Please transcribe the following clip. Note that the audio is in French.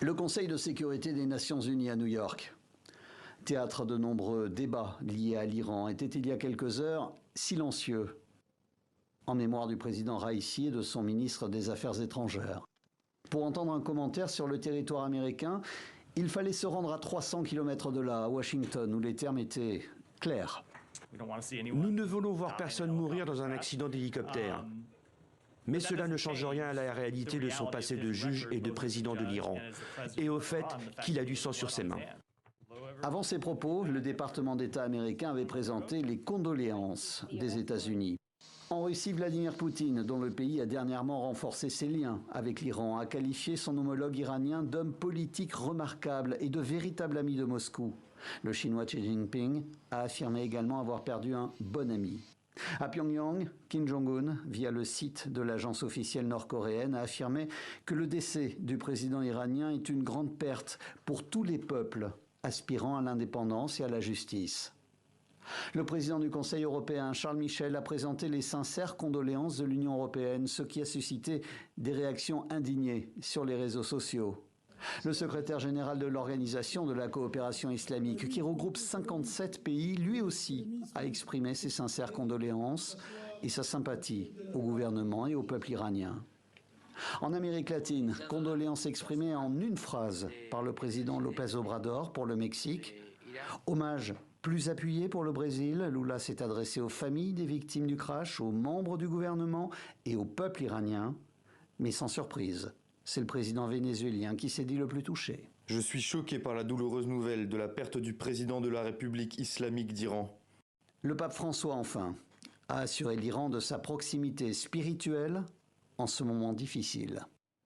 Le Conseil de sécurité des Nations Unies à New York, théâtre de nombreux débats liés à l'Iran, était il y a quelques heures silencieux, en mémoire du président Raïssi et de son ministre des Affaires étrangères. Pour entendre un commentaire sur le territoire américain, il fallait se rendre à 300 km de là, à Washington, où les termes étaient clairs. Nous ne voulons voir personne mourir dans un accident d'hélicoptère. Mais cela ne change rien à la réalité de son passé de juge et de président de l'Iran, et au fait qu'il a du sang sur ses mains. Avant ces propos, le département d'État américain avait présenté les condoléances des États-Unis. En Russie, Vladimir Poutine, dont le pays a dernièrement renforcé ses liens avec l'Iran, a qualifié son homologue iranien d'homme politique remarquable et de véritable ami de Moscou. Le Chinois Xi Jinping a affirmé également avoir perdu un bon ami. À Pyongyang, Kim Jong-un, via le site de l'agence officielle nord-coréenne, a affirmé que le décès du président iranien est une grande perte pour tous les peuples aspirant à l'indépendance et à la justice. Le président du Conseil européen, Charles Michel, a présenté les sincères condoléances de l'Union européenne, ce qui a suscité des réactions indignées sur les réseaux sociaux. Le secrétaire général de l'Organisation de la coopération islamique, qui regroupe 57 pays, lui aussi a exprimé ses sincères condoléances et sa sympathie au gouvernement et au peuple iranien. En Amérique latine, condoléances exprimées en une phrase par le président López Obrador pour le Mexique. Hommage plus appuyé pour le Brésil, Lula s'est adressé aux familles des victimes du crash, aux membres du gouvernement et au peuple iranien. Mais sans surprise, c'est le président vénézuélien qui s'est dit le plus touché. Je suis choqué par la douloureuse nouvelle de la perte du président de la République islamique d'Iran. Le pape François, enfin, a assuré l'Iran de sa proximité spirituelle en ce moment difficile.